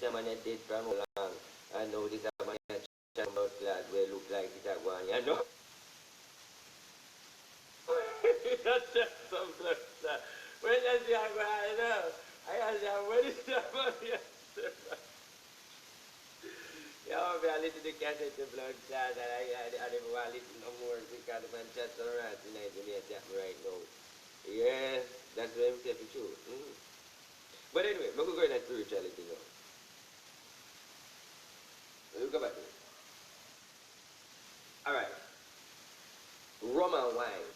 this a man a dead from long, and now this a man a chat about class where look like it a one, you know? That's just some blood, sir. When I say I go, I know. I say, what is that money? Yeah, I listen to cassette the blood clot, and I never want to listen no more because the man chats around tonight when he's at me right now. Yes, that's what I'm telling you. Mm. But anyway, we're going to go into spirituality now. We'll go back to it. Alright. Rum and wine.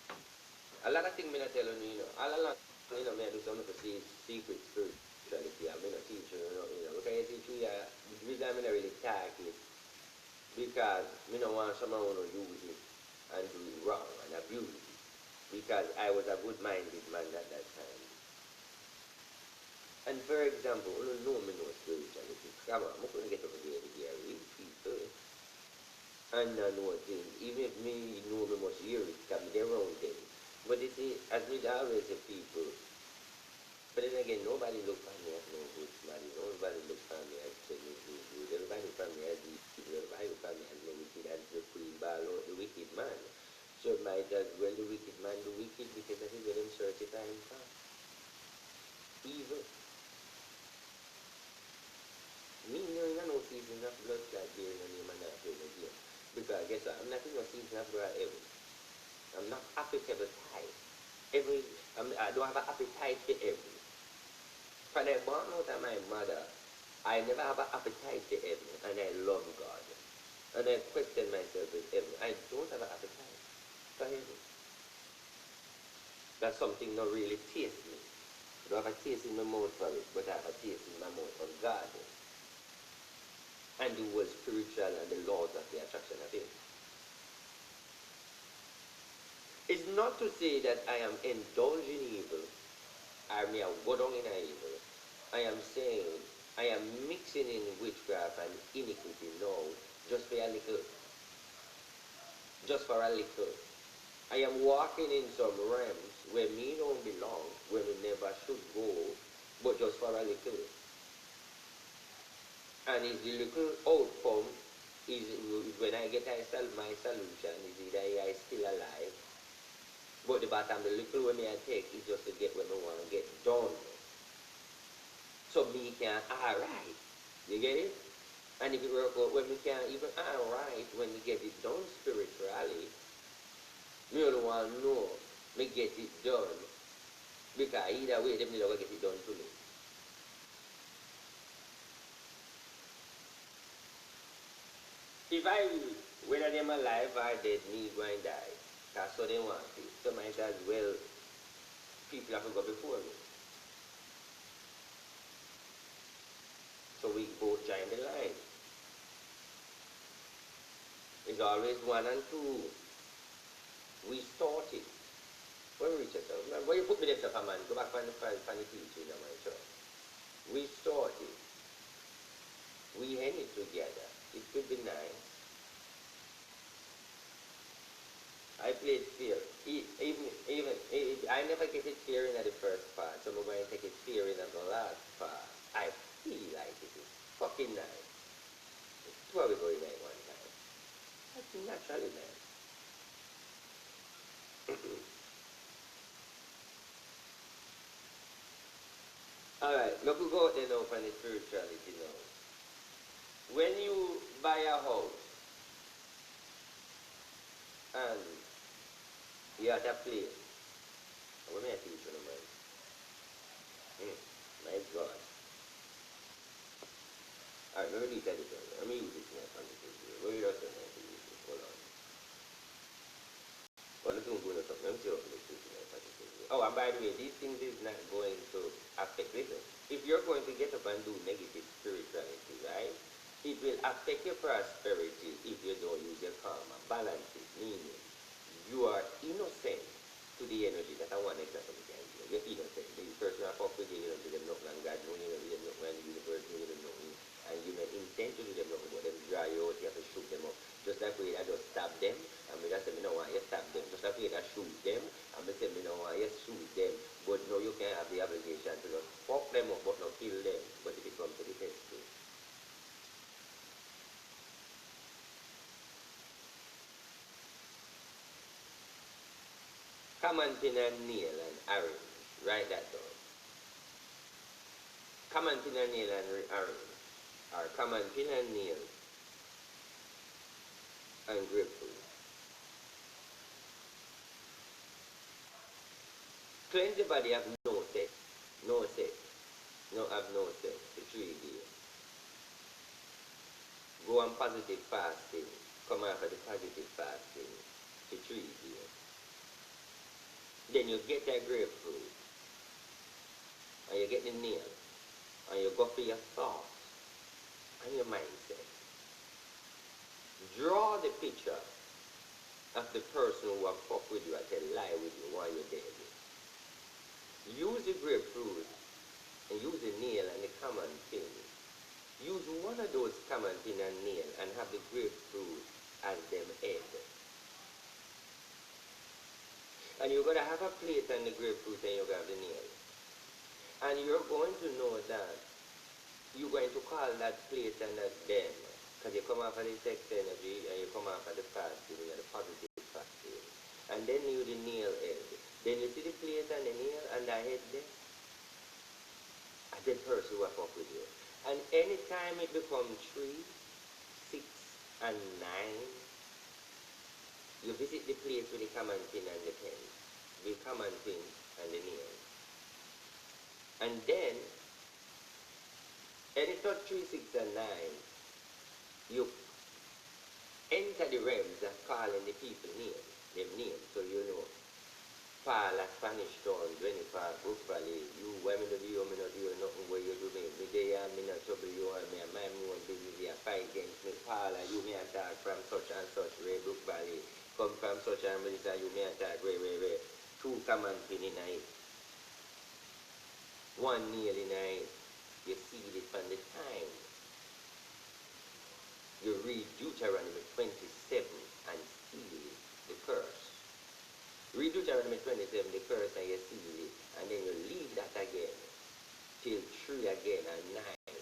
A lot of things I'm tell you, all along, I do something for secret spirituality. I'm not teaching you, Because you teach you, the reason I'm not really talk it, because I don't want someone who use it and do it wrong and abuse it. Because I was a good-minded man at that time. And for example, you know me no spirituality. Come on, I'm going to get over there and read people. And I know things. Even if me know me must hear it, can be their own thing. But you see, as we always say people, but then again, nobody look at me as no good man. Nobody look at me as saying good. Everybody look at me as evil. Everybody look at me as the wicked, as the queen ball or the wicked man. So it might as well the wicked man do wicked because that is what them search it time for. Evil. Me no season of blood clot here in the name of that again. Because guess what? I'm not in no season of blood ever. I'm not appetite. I don't have an appetite for every. When I born out of my mother, I never have an appetite for heaven, and I love God. And I question myself with heaven. I don't have an appetite for heaven. That's something not really taste me. I don't have a taste in my mouth for it, but I have a taste in my mouth for God. And the word spiritual and the laws of the attraction of it. It's not to say that I am indulging evil, I may go down in evil. I am saying I am mixing in witchcraft and iniquity now, just for a little. Just for a little. I am walking in some realms where me don't belong, where we never should go, but just for a little. And is the little outcome is when I get my solution is either I still alive, but the bottom, the little way I take is just to get what I want to get done. So me can alright. You get it? And if you work out when we can even alright when we get it done spiritually, me only want to know me get it done. Because either way, them never get it done to me. If I, whether them alive or dead, me go and die. That's what they want it. So might as well, people have to go before me. So we both join the line. It's always 1 and 2. We start it. When we reach it, when you put me there, man, go back on the teaching of my church. We start it. We end it together. It could be nice. I played fair. Even I never get it fair in the first part, so I'm going to take it fair in the last part. I feel like it is fucking nice. It's 2 hours going like one time. That's naturally nice. Alright, look we go out there now for the spirituality now. When you buy a house and you're at a place, what may I teach you, man? My God. Alright, let me delete that again. Let me use this in my conversation. What you just saying? Hold on. Well, let's go into something. Let me see what I'm teaching in my conversation. Oh, and by the way, these things is not going to affect. Listen, if you're going to get up and do negative spirituality, right? It will affect your prosperity if you don't use your karma. Balance it, meaning you are innocent to the energy. That's one example you can give. You're innocent. The person who fuck with you, you don't do them nothing, and God knows you don't do them nothing, and the universe knows you don't know nothing, and you may intend to do them nothing, but them dry you out, you have to shoot them up. Just like way I just stab them, and me just say, me no want you stab them. Just like way I shoot them, and me say, me no want you shoot them, but no, you can't have the obligation to just fuck them up, but not kill them. But if it comes to the test, common pin and nail and orange. Write that down. Common pin and nail and orange. Or common pin and nail and grapefruit. Cleanse the body have no sex. No sex. No have no sex for 3 days. Go on positive fasting. Come after the positive fasting for 3 days. Then you get that grapefruit. And you get the nail. And you go for your thoughts and your mindset. Draw the picture of the person who have fucked with you and can lie with you while you're dead. Use the grapefruit and use the nail and the common pin. Use one of those common pin and nail and have the grapefruit as them head. And you're going to have a plate and the grapefruit and you're going to have the nail. And you're going to know that you're going to call that plate and that them. Because you come off of the sex energy and you come off of the fasting and the positive fasting. And then you the nail head. Then you see the plate and the nail and the head there. A dead person will fuck with you. And anytime it becomes 3, 6, and 9, you visit the place with the common pin and the pen. The common pin and the nail. And then, any thought 3, 6, and 9, you enter the realms of calling the people names, them names, so you know. Paula, Spanish Town, Jennifer, Brook Valley, you, why me do you, me not do nothing where you do me. Me there, me not trouble you, and me mind me own business, you fight against me. Paula, you may attack from such and such, Ray, Brook Valley. Come from such and such, you may attack, Ray. 2 common pin in it. 1 nail in it. You see it from the time. You read Deuteronomy 27 and seal the curse. Read Deuteronomy 27, the curse, and you seal it, and then you leave that again till 3 again and 9.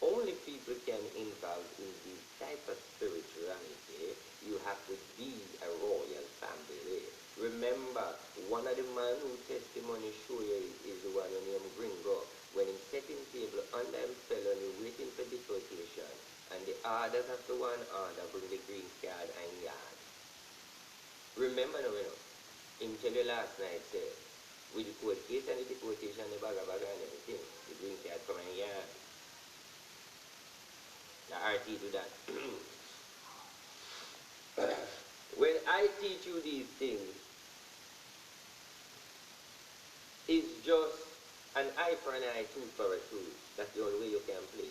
Only people can involve in this type of spirituality. You have to be a royal family. Remember, one of the man who testimony show you is the one named Gringo. When he set him table under him felony, waiting for deportation, and the orders of the one order bring the green card and yard. Remember now, him tell you last night, say, with the court case and the deportation, the bag and everything, the green card come and yard. The RT do that. When I teach you these things, it's just an eye for an eye, tooth for a tooth. That's the only way you can play.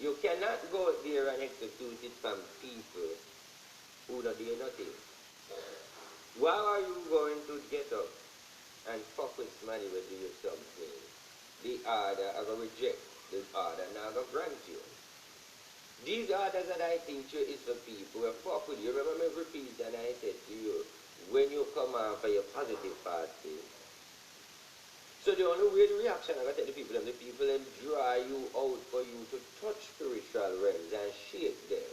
You cannot go there and execute it from people who don't do nothing. Why are you going to get up and fuck with somebody when do something? The order I will reject. The order now I will grant you. These orders that I teach you is for people who fuck with you. Remember me repeat that I said to you, when you come out for your positive fasting. So the only way the reaction I got to tell the people them draw you out for you to touch spiritual realms and shake them.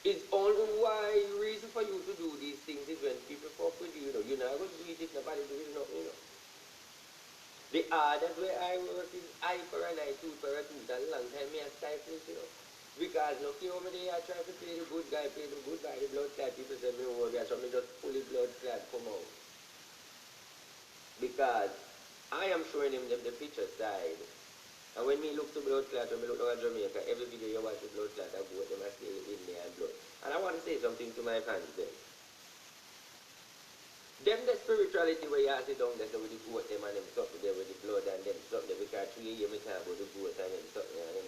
It's only why reason for you to do these things is when people fuck with you, you're not going to do it if nobody do it, The orders where I work is eye for an eye, tooth for a tooth, and a long time me a stifle it, Because look here over there, I try to play the good guy, play the good guy, the blood clot, people say me over there, so me just pull the blood clot come out. Because I am showing him the picture side. And when me look to blood clot, when me look at Jamaica, every video you watch the blood clot, I go them and stay in there and blood. And I want to say something to my fans then. Them the spirituality where you have sit down there with the goat them and them something there with the blood and them something there because 3 years me talk about the goat and them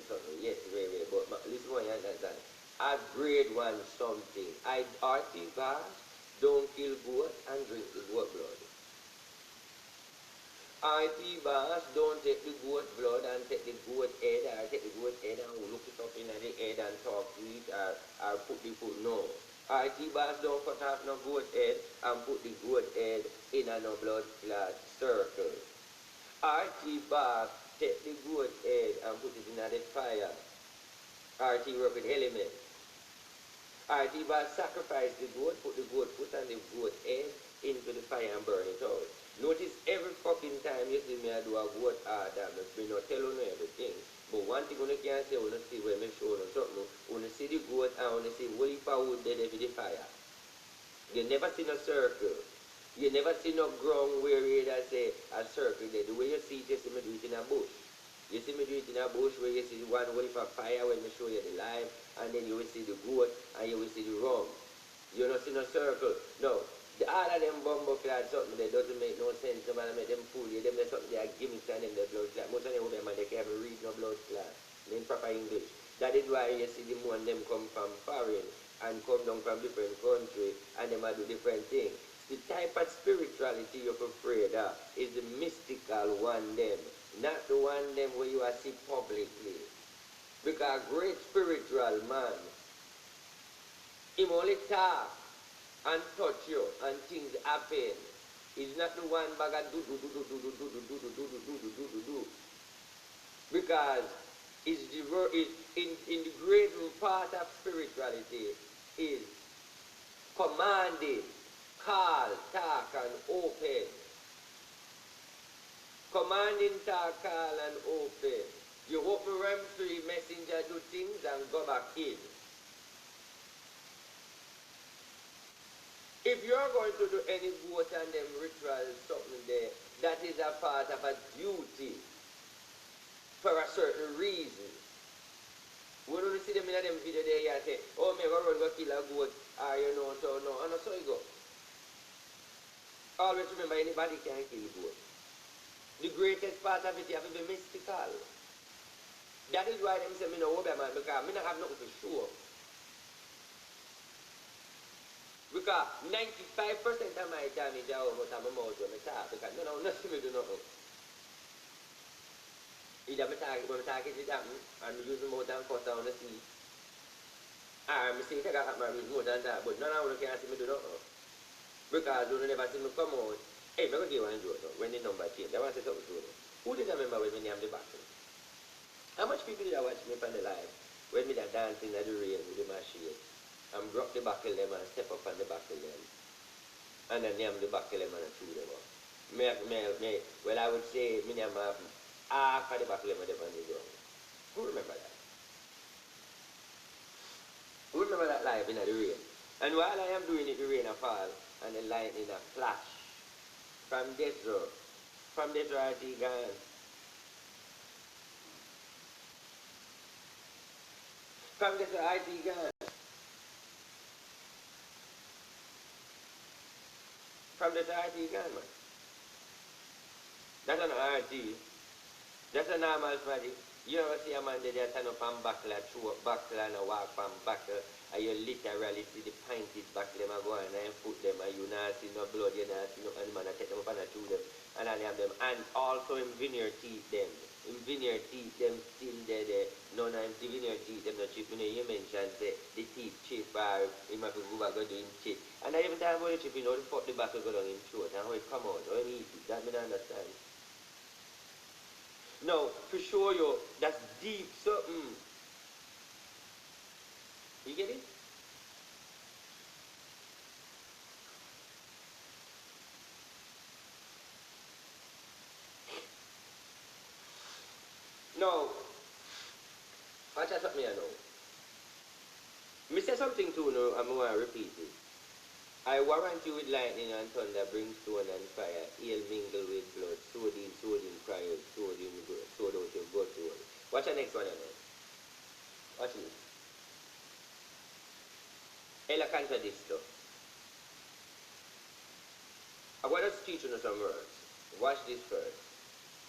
something. Yes, very, but listen what you understand. I grade 1 something. I RT bars, don't kill goat and drink the goat blood. RT bars, don't take the goat blood and take the goat head or take the goat head and look it up in the head and talk to it or put the foot. No. RT bars don't cut off no goat head and put the goat head in a no blood clot circle. RT bars take the goat head and put it in the fire. RT work with elements. RT bars sacrifice the goat, put the goat foot on the goat head into the fire and burn it out. Notice every fucking time you see me I do a goat order, me not tell you everything. But one thing you can say, you see when me show you something, you see the goat and you see what if I would there for the fire. You never see no circle. You never see no ground where you say a circle there. The way you see it, you see me do it in a bush. You see me do it in a bush where you see the one way for fire when me show you the lime, and then you will see the goat and you will see the rum. You don't see no circle. No. All of them bumbo clad something that doesn't make no sense. Nobody make them fool you. Them there's something they are gimmicks and them their blood clot. Most of them women they can't even read no blood clot in proper English. That is why you see the one them come from foreign and come down from different country and them do different things. The type of spirituality you're afraid of is the mystical one them, not the one them where you are see publicly. Because great spiritual man, him only talk and touch you and things happen. He's not the one bag of do. Because it's in the great part of spirituality is commanding, call, talk and open. Commanding, talk, call and open. You open realm to the messenger do things and go back in. If you're going to do any vote and them rituals, something there, that is a part of a duty for a certain reason. We don't see them in them video there and say, oh, me go run go kill a goat, or you know, so no, and so you go. Always remember, anybody can kill a goat. The greatest part of it, you have to be mystical. That is why them say, me no obey man, because me not have nothing to show. Because 95% of my time is out of my mouth when I talk. Because no, nothing me do nothing. Either I talk, when I talk it happen, and I use my mouth and cut down the sea. Or I say I got my use more than that, but none of them can see me do nothing. Because you never see me come out. Hey, I'm going to give you one joke when the number changed. I want to say something to you. Who did I remember when me name the battle? How much people did I watch me on the live when me that dancing in the rain with the machine? And drop the buckle them and step up on the buckle them. And then name the buckle them and chew them up. Well, I would say, me name half of the buckle them on the ground. Who remember that? Who remember that live in the rain? And while I am doing it, the rain a fall and the lightning a flash. From this road. From this road, he gone. From this road, he gone. From the RT gun, man. That's an RT. That's a normal body. You ever see a man there turn up and buckle, chew up buckle and walk from buckle, and you literally see the pinted buckle them go on and put them, and you not see no blood, you not see no animal, and take them up and chew them, and all have them. And also in veneer teeth them. In veneer teeth them still there. None of the veneer teeth them not chip. You mentioned say the teeth chip or him have to go back and do him chip. And I even time about the chip, you know the fuck the buckle go down in throat and how it come out, how he eat it. That me don't understand. No, to show you that's deep something. You get it? No. Watch out something I know. Me say something too now, I'm going to repeat it. I warrant you with lightning and thunder, brimstone and fire, ale mingle with blood, sword in crying, sword out your gut hole. Watch the next one I know. Watch this. Ella contradicts stuff. I'm going to teach you some words. Watch this first.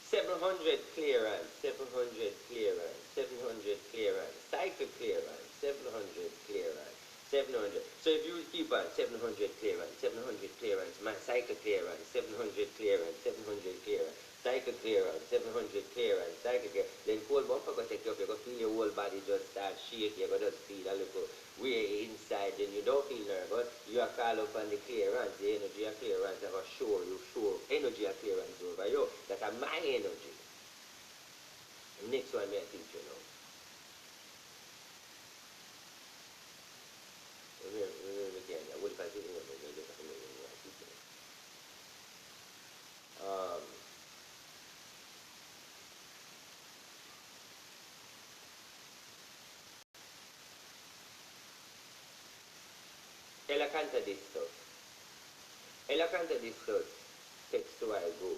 700 clearance, 700 clearance, 700 clearance, cycle clearance, 700 clearance, 700. So if you keep on 700 clearance, 700 clearance, my cycle clearance, 700 clearance, 700 clearance, cycle clearance, 700 clearance, cycle clearance, then cold bumper go take you up, you go feel your whole body just start shake, you go just feel a little way inside, then you don't feel nervous, you are call up on the clearance, the energy of clearance, I go show energy of clearance over you, that are my energy. Next one may I teach you now. What if I say, Elacanta distos. Elacanta distos. Text to I go.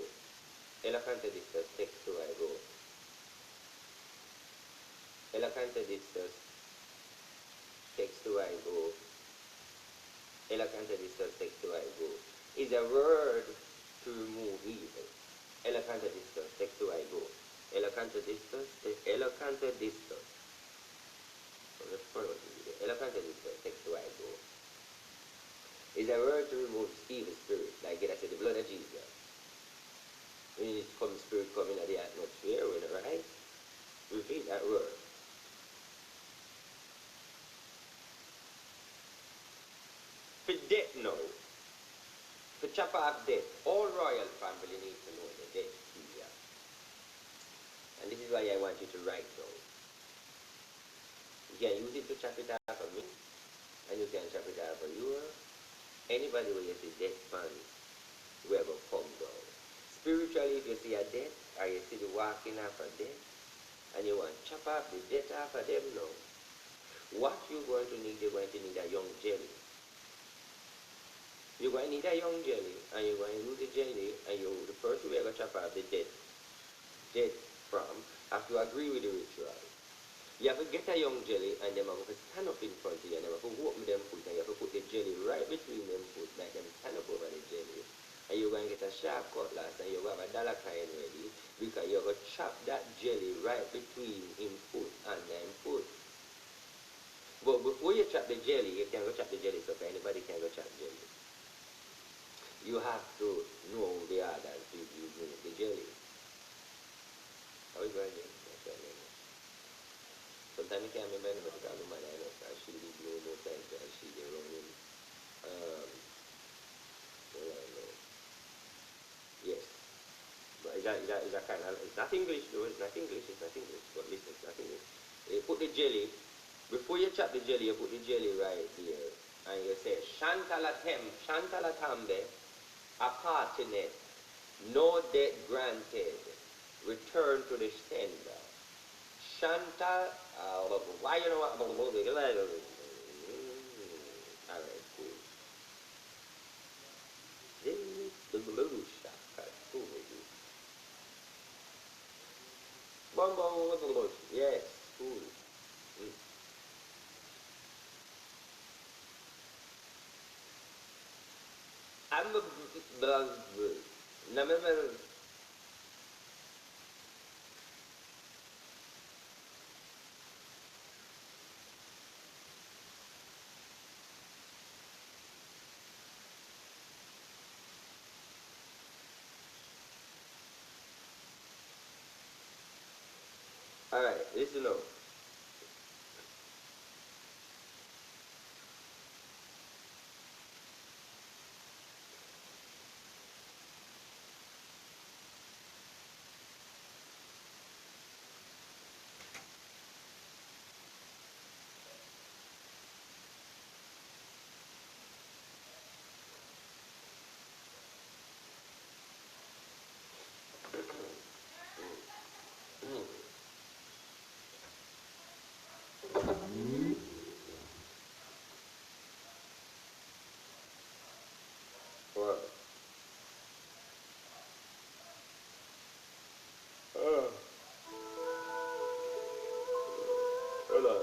Elacanta distos. Text to I go. Elacanta distos. Text to I go. Elacanta distos. Text to I go. Is a word to remove evil. Elacanta distos. Text to I go. Elacanta distos. Elacanta distos. Elacanta distos. Text to I go. Is a word to remove evil spirit. Like it, I said, the blood of Jesus. When it comes, spirit coming at the atmosphere, when it right? Repeat that word. For death now. For chop off death. All royal family need to know the death here. And this is why I want you to write down. You can use it to chop it off for me. And you can chop it off for you. Anybody where you see death man, whoever come down. Spiritually, if you see a death, or you see the walking off a death, and you want to chop off the death off of them now, what you're going to need, you're going to need a young jelly. You're going to need a young jelly, and you're going to use the jelly, and the person who are going to chop off the death from, have to agree with the ritual. You have to get a young jelly, and them have to stand up in front of you, and they have to open them foot, and you have to put the jelly right between them foot, make them stand up over the jelly. And you're going to get a sharp cutlass, and you're going to have a dollar coin ready, because you're going to chop that jelly right between him foot and them foot. But before you chop the jelly, you can't go chop the jelly, so anybody can go chop jelly. You have to know the others you use the jelly. How is it? Sometimes you can't remember anybody because the man I know, because she did no time, and she did wrong in, well, I know. Yes. But it's a kind of, it's not English though, it's not English, but listen, it's not English. You put the jelly, before you chop the jelly, you put the jelly right there, and you say, Shantalatambe, apartinet, no debt granted, return to the sender. Shanta, why you know what? Alright, cool. The blue shaka, cool. Bumbo, yes, cool. I'm a number. Alright, listen up. What? Hold on.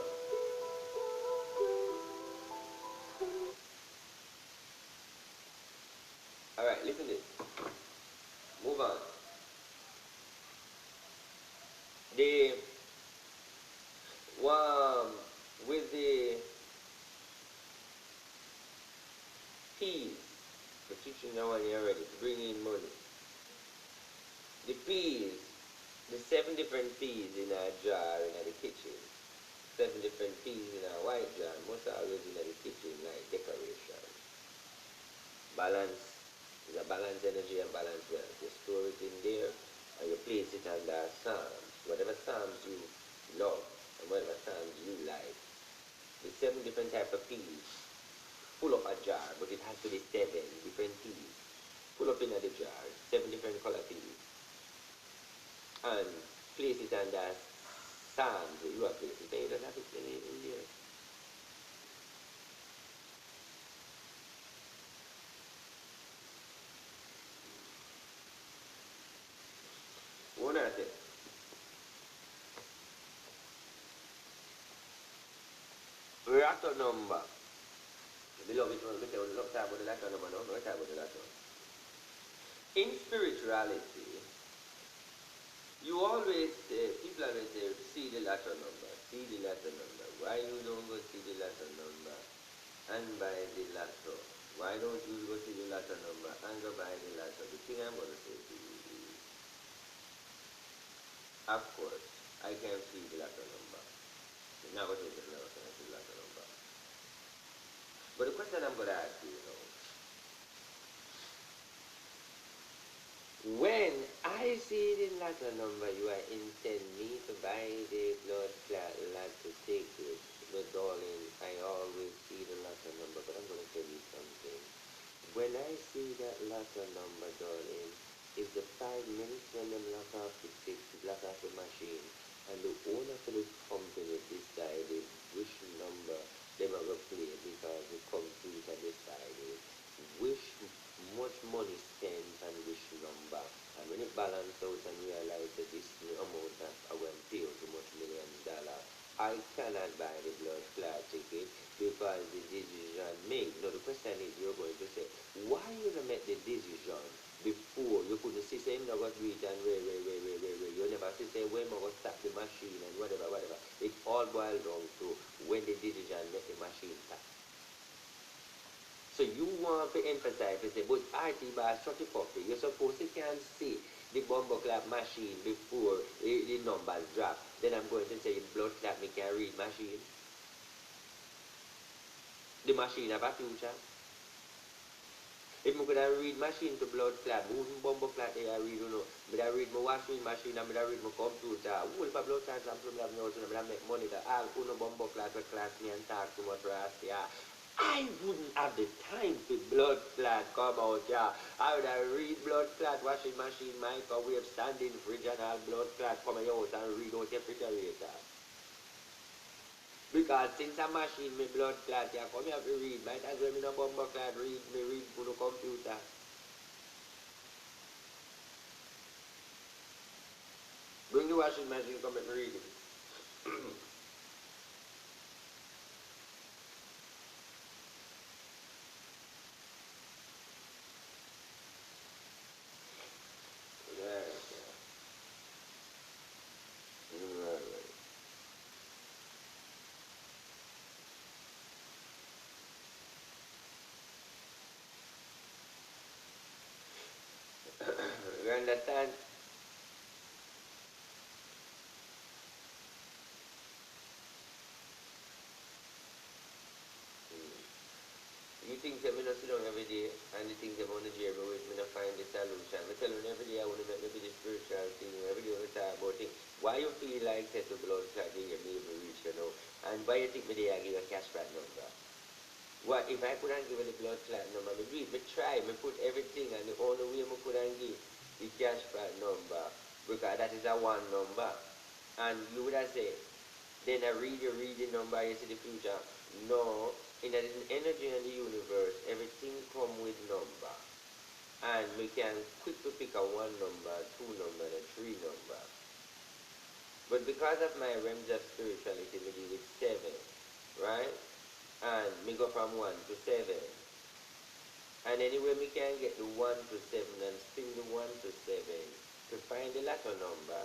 Alright, listen to this. Move on. The one with the peas, the teaching now one here already, to bring in money. The peas, the 7 different peas in a jar in the kitchen. 7 different peas in a white jar, most always in the kitchen like decoration. Balance, is a balanced energy and balanced wealth. You store it in there and you place it under psalms. Whatever psalms you love and whatever psalms you like. The 7 different type of peas. Pull up a jar, but it has to be 7 different peas. Pull up in the jar, 7 different color peas. And place it under psalms. You have placed it. Then you don't have it in there. latter number. Below it was we look about the latter number, no, we talk about the latter. In spirituality, you always people always say, see the latter number, see the latter number. Why you don't go see the latter number and buy the latter? Why don't you go see the latter number and go buy the latter? The thing I'm going to say to you is, of course, I can see the latter number. Now what is it now? Can I see the latter number? But the question I'm going to ask you now, when I see the latter number, you are intend me to buy the blood clot lot to take it. But darling, I always see the latter number, but I'm going to tell you something. When I see that latter number, darling, is the 5 minutes when them lock off the machine, and the owner for the company decided which number they are going to play because the computer decided which much money spent on which number. And when it balanced out and realized that this amount that I went pay too much $1,000,000, I cannot buy the blood clot ticket because the decision made. Now the question is, you're going to say, why you don't make the decision before? You couldn't see, say, I'm not going to do it and wait. You never say, when I'm going to stop the machine and whatever. It all boils down to when the decision make the machine stop. So you want to emphasize and say, but RT bar shut it up. You're supposed to can see the bumbo clap machine before the numbers drop. Then I'm going to say blood clap me can read machine. The machine have a future. If I could read machine to blood clap, moving bumbo clap I read, you know. But I read my washing machine and I read my computer. Who will blood clap and from that notes and I make money that all uno bumbo clap will class me and talk too much for us, yeah. I wouldn't have the time to blood clot come out, yeah. I would have read blood clot, washing machine, microwave, standing fridge and all blood clot come out and read out the refrigerator. Because since a machine me blood clot, yeah, come here to read. Might as well me no bumbo clot read for the computer. Bring the washing machine, come and read it. You understand? You think that me not sit down every day and you think that I'm on the journey with me not find the solution. I tell you every day I want to make maybe the spiritual thing, every day I want to talk about things. Why you feel like that the blood clot in your baby reach, you know? And why you think me there I give a cash back number? What if I couldn't give the blood clot number? Me do it, me try, me put everything and the only way me couldn't give the cash back number because that is a one number. And you would have said, then I read the number, you see the future. No, in the energy in the universe, everything come with number. And we can quickly pick a one number, two number, and three number. But because of my realms of spirituality, we deal with 7, right? And we go from 1 to 7. And anyway, we can get the 1 to 7 and spin the 1 to 7 to find the latter number.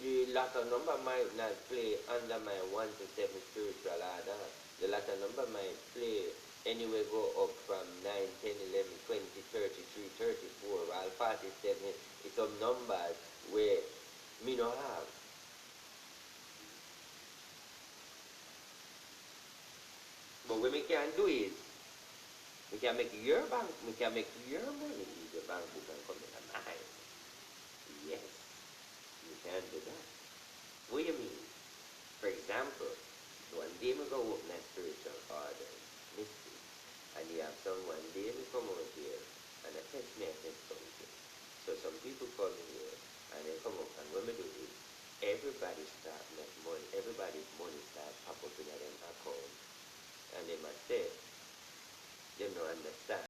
The latter number might not play under my 1 to 7 spiritual order. The latter number might play anywhere go up from 9, 10, 11, 20, 33, 34, while 47 is some numbers where me no have. But what we can do is, we can make your bank, we can make your money in the bank book and come in mine. Yes, you can do that. What do you mean? For example, one day we go open a spiritual order, mystic, and you have someone day we come over here and a test me a test something. So some people come in here and they come up and when we do this, everybody start make money, everybody's money start pop up in their account. And they must say, they don't understand.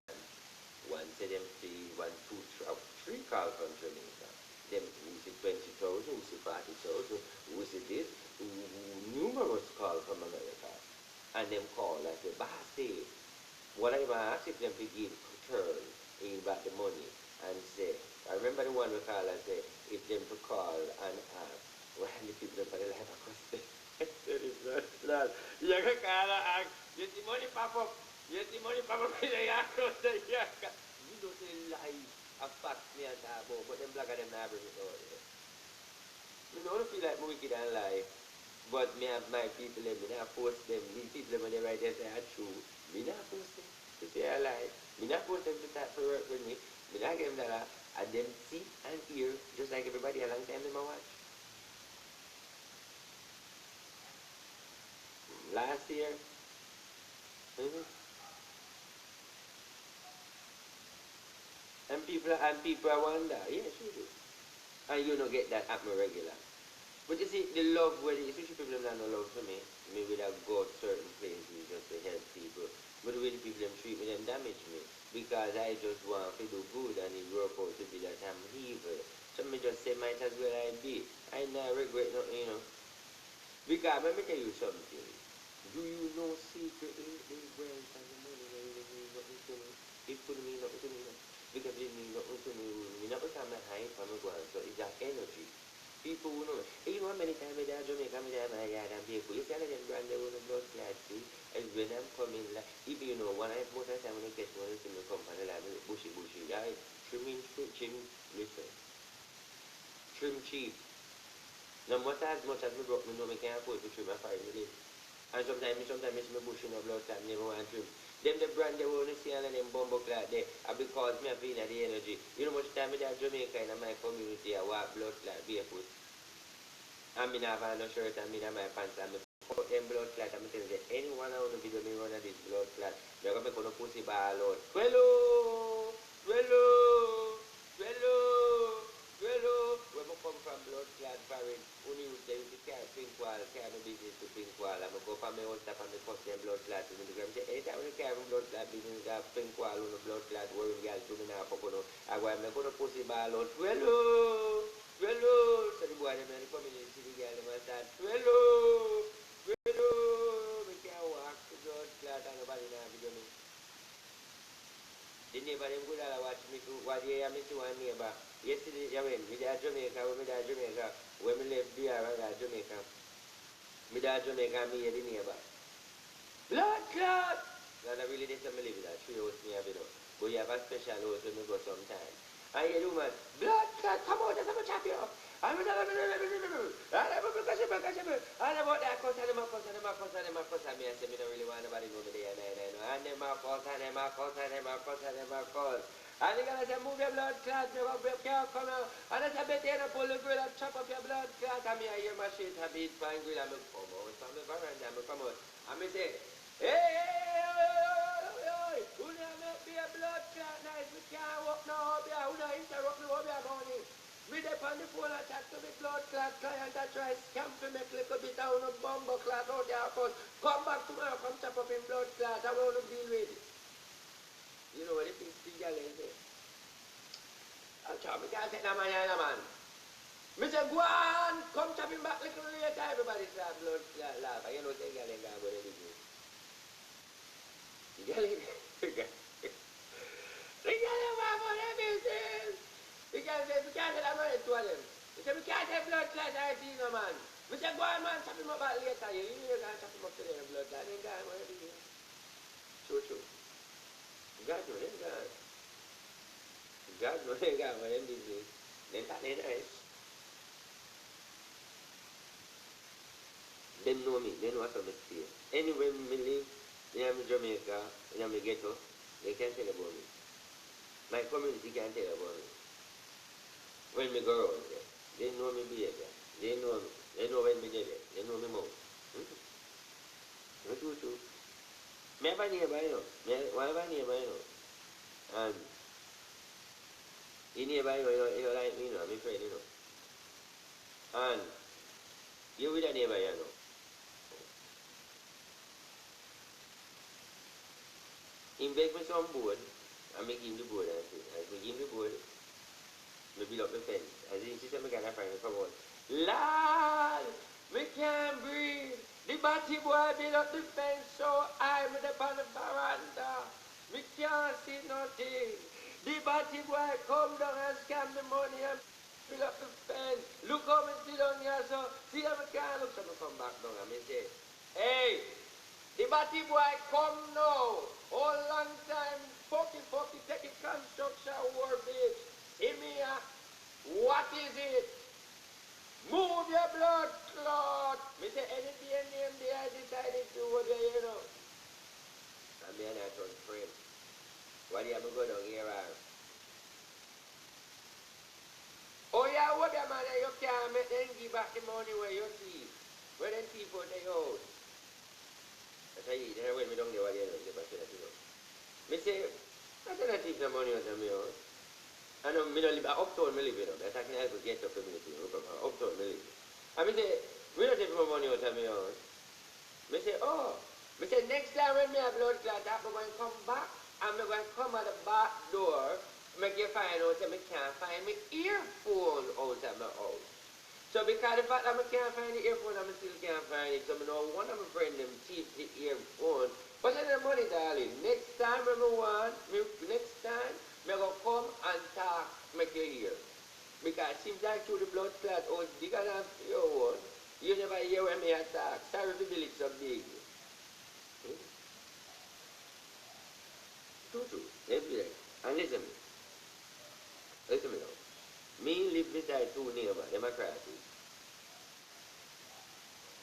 One say them see 1, 2, 3 call from Jamaica. Them who see 20,000, who see 40,000, who see this, who numerous call from America. and them call and say, bossy, what I ask if them to give turn in back the money and say, I remember the one we call and say, if them to call and ask, well, the people for the life of question. Not. You're going to call and ask, get the money pop up, get the money pop up in the yard. You don't say lie, a fact me and that about, but them black and them not bring it out there. You don't feel like me wicked and lie. But me have my people, me not force them. These people when they write they say are true. Me not force them to say a lie. Me not force them to start to work with me. Me not give them that. And them see and hear, just like everybody a long time them a watch. Last year, and people wonder, yes you do. And you don't get that at my regular. But you see, the love where the especially people that don't love for me would have go to certain places just to help people. But the way the people them treat me, them damage me. Because I just want to do good and it work out to be that I'm evil. So me just say might as well I be. I not regret nothing, you know. Because let me tell you something. Do you know secretly the wealth and the money really mean nothing to me? It could mean nothing to me. Because it mean nothing to me. Not because I'm hype, I'm going, so it's that energy. People who know. You know how many times I Jamaica, I have my yard and people. You see, I get brand new blood clot, see? And when I'm coming, like, if you know, one most of the time when I get one in the company, like, bushy, I trim, listen, trim cheap. No matter as much as we broke, me know me can't afford to trim a 5 minutes. And sometimes it's my bush in a blood clot, never want trim. Them the brand they want to see and them bumbo clot there, and because me have been at the energy. You know much time I Jamaica in my community, I walk blood clot barefoot. And me not have no shirt and me not my pants and me put them blood clot and me tell you, anyone on the video me run of this blood clot, they're going to make a pussy ball out. Twello! Twello! Twello! Twello! Where I come from blood clot foreign, only use them to carry pink wall, carry no business to pink wall. I'm going to go from my own stuff and me cut them blood clot in the ground. Anytime when you carry blood clot business, got pink wall on the blood clot, worrying girl to me now, I'm going to make a pussy ball out. Twello! Twello! So the boy them in the community, the girl them start, Twello! Twello! We can't walk to blood clot and nobody now video me. The neighbor them good all watch me too. What day I miss one neighbor. Yesterday, yeah, when me there Jamaica, when me left there, I got Jamaica. Me there Jamaica, me hear the neighbor. Blood clot! And I really did some live that. She host me a bit of. But you have a special host when we go sometime. And you do man, blood clot, come out, I'm going to chop you up. I'm going to about that cuss and them a cuss and me I say me don't really want nobody know me there and them a cuss and them a cuss and them a cuss and them a cuss. And the guy say move your blood clot, you can't come out. And I say better you pull the grill and chop up your blood clot. And me I hear my shit have it fine grill and me come out from the veranda and me come out. And me say, hey, who not make me a blood clot nice? We can't walk now up here. Who not interrupt me up here morning? Me dey on the phone and talk to me blood clot client and try scam to make little bit of no bumbo clot out there first. Come back tomorrow, come chop up in blood clot. I want to deal with it. You know what the big girl is there? I chop me can't take that man here, man. Me say go on, come chop him back little later. Everybody say blood clot laugh. You know the girl ain't gonna go to the business. The girl ain't the girl ain't gonna go to the business. Because we can't tell them to them. We say we can't have blood clot right here, no man. We say go on man, chop him up later. You ain't gonna chop him up today, blood clot ain't gone where it is. True. God know them gone. God know them gone where them business. Them that ain't nice. Them know me, they know what I'm saying. Anywhere me live, in Jamaica, in my ghetto, they can't tell about me. My community can't tell about me. When me go around there, they know me behavior. They know me. They know when me did it. They know me mouth. True. Me have a neighbor, you know. One have a neighbor, you know. And the neighbor, you know, like me, you know, my friend, you know. And you with a neighbor, you know. He beg me some board, and me give him the board and say, as me give him the board, me build up the fence. As he said, me got a friend come out. Lord, me can't breathe. The batty boy build up the fence so high with the on the veranda. Me can't see nothing. The batty boy come down and scam the money and build up the fence. Look how me sit down here so see how me can't look so me come back down and me say, hey, the batty boy come now. All long time, fucky, take the construction work, bitch. See me here. What is it? Move your blood clot. Me say any day name they I decided to go there, you know. And me and I turn friend. What do you have to go down here? Oh yeah, what the man you can't make them give back the money where you thief. Where them thief out the house. That's how you then when me down there what you give back to that you know. Me say, I said I thief the money out of me house. I know me don't live uptown me live, you know. That's how I can help to get up community. Uptown me live. And me say, we don't take my money out of me house. Me say, oh. Me say, next time when me have blood clot, I'm going to come back. And I'm going to come at the back door. Make you find out that I can't find my earphone out of my house. So because the fact that I can't find the earphone, I still can't find it. So I know one of my friends them cheat the earphone. But then the money, darling. Next time I want, next time, I'm going to come and talk, make you hear. Because seems like through the blood clot was bigger than your one. You never hear when me attack. Sorry if the village so big. True. Every day. And listen me. Listen me now. Me live beside two neighbors, them are crosses.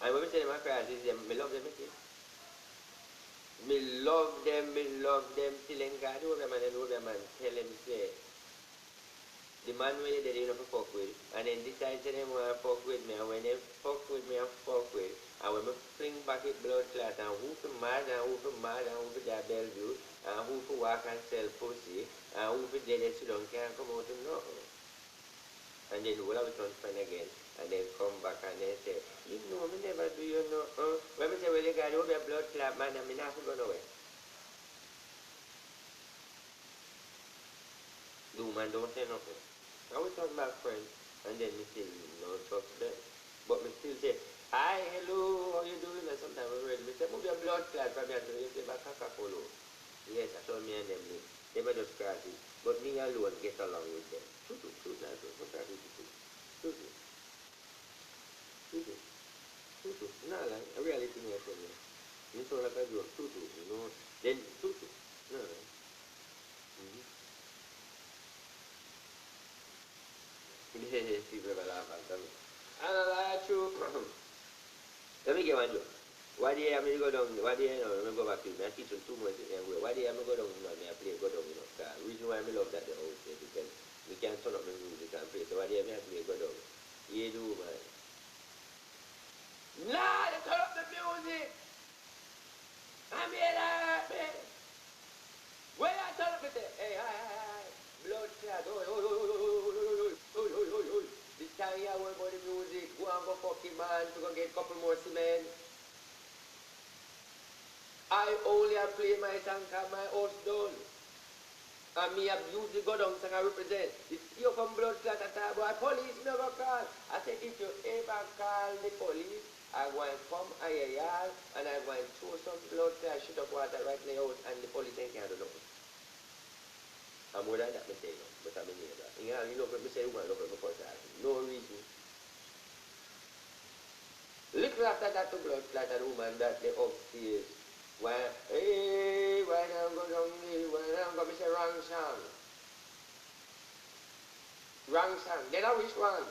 And when we say them are crosses, me love them, see? Me love them, till them God over them and tell them, say, the man where they didn't fuck with, and then decide to them want to fuck with me, and when they fuck with me and fuck with, and when I fling back it blood clot, and who for mad, and who for that Bellevue, and who for walk and sell pussy, and who for dead and sit down can't come out of nothing. And then we'll have it on friend again, and then come back and then say, you know, me never do you know, when I say, well, you got over your blood clot, man, I'm not going nowhere. Do man, don't say nothing. I will talk back friends, and then me still talk to them. But me still say, hi, hello, how you doing? And sometimes I read, me say, move your blood clot from here, so you say, back a polo. Yes, I saw me and them live. They might just crash it. But me alone get along with them. True, not true. What are you true? No, like, a reality me I tell you. You sound like a joke. True, you know. Then, true. No, like. People ever laugh at me. I don't like true. Let me get one joke. Why do you have me go down? Why do you know? Let me go back to it. I teach you 2 months in way. Why do you have me go down? You know, I play go down, you know. The reason why I love that the house is because we can turn up the music and play. So why do you have me play go down? You do, man. Nah, you turn up the music. I'm here, man. When I turn up it, hey, hi. Blood clot. Oi. This time here, I work about the music. Go and go fucking man to go get a couple more cement. I only have played my song cause my house done. And me have used the go down song I represent. If you come blood clot at all, boy, police never call. I said if you ever call the police, I go and come at your yard and I go and throw some blood clot, shit up water right in the house and the police ain't can't do nothing. And more than that, me say no, but I'm a neighbor. You know, me say you want to look at me for that. No reason. Little after that, the blood clot and the woman that they upstairs. Why now go down there, why now go, me say wrong song. Then I which one?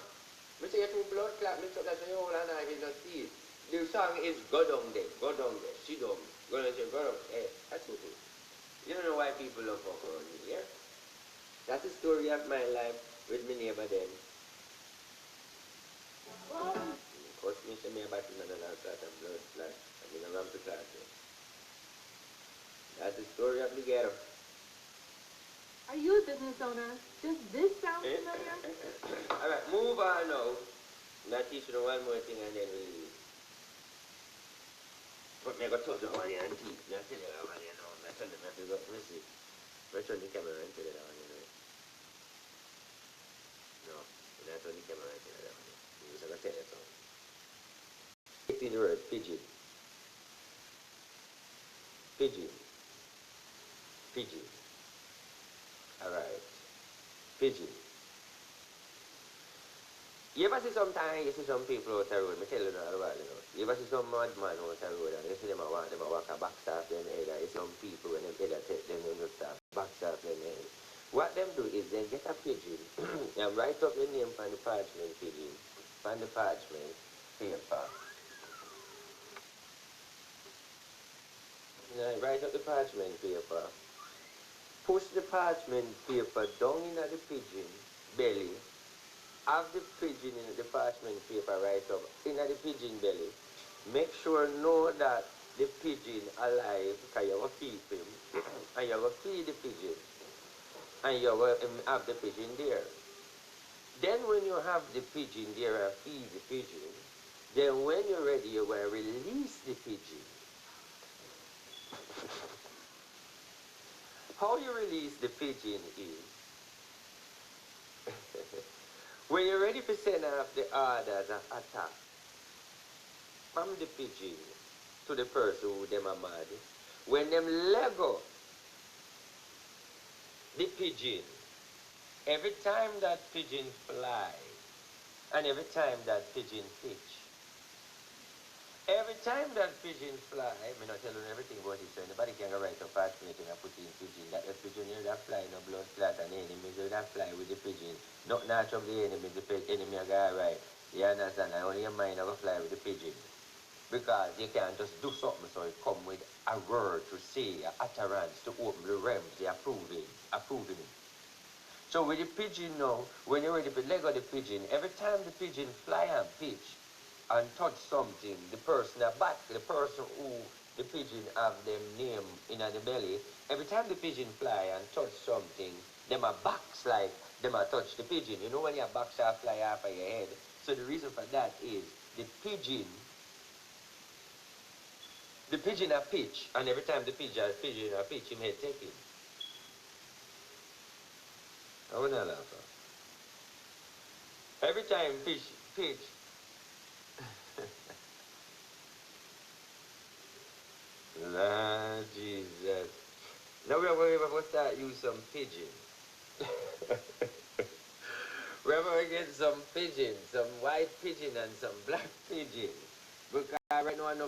Me say you two blood clot, me talk that say all and I will not see it. The song is go down there, sit down. Go down there, go down. Hey, that's what it is. You don't know why people love fuck around me, yeah? That's the story of my life with my neighbor then. Cause me say me about another clot and blood clot. I mean I'm to clot. That's the story of the ghetto. Are you a business owner? Does this sound familiar? Alright, move on now. Now teach you one more thing and then we'll leave. But me go touch the one and teeth. Now tell you that one you know. I tell them I have to go. Let me see. I turn the camera and tell you that one you know. No, I turn the camera and tell you that one. You just have to tell you something. 18 word, pigeon. Pigeon. Pigeon. Alright. Pigeon. You ever see sometimes you see some people out the road, me tell you that about you ever see some madman out the road and you see them a walk a back staff them head and you see some people when them head take them in the staff, back staff them head. What them do is they get a pigeon and write up the name on the parchment pigeon, on the parchment paper. Write up the parchment paper. Push the parchment paper down in the pigeon belly. Have the pigeon in the parchment paper right up in the pigeon belly. Make sure know that the pigeon alive because you will keep him and you will feed the pigeon and you will have the pigeon there. Then when you have the pigeon there and feed the pigeon, then when you're ready you will release the pigeon. How you release the pigeon is when you're ready to send off the orders of attack from the pigeon to the person who them are mad, when them lego the pigeon, every time that pigeon fly and every time that pigeon pitch, every time that pigeon fly, me not telling everything about it, so nobody can go write a parchment and put in pigeon. That the pigeon here that fly no blood clot and the enemies that fly with the pigeon. Not natural the enemy, the enemy are going right. You understand? And only your mind will fly with the pigeon. Because you can't just do something so it come with a word to say, a utterance to open the realms, the approving it. So with the pigeon now, when you're ready to let go the pigeon, every time the pigeon fly and pitch and touch something, the person at back, the person who the pigeon have them name in the belly, every time the pigeon fly and touch something, them are backs like them are touch the pigeon. You know when your backs are fly off of your head. So the reason for that is the pigeon a pitch, and every time the pigeon a pitch, him head taking. I wanna laugh. Every time pitch. Lord Jesus. Now we're going to start use some pigeon. We're going to get some pigeon, some white pigeon and some black pigeon. Because right now enough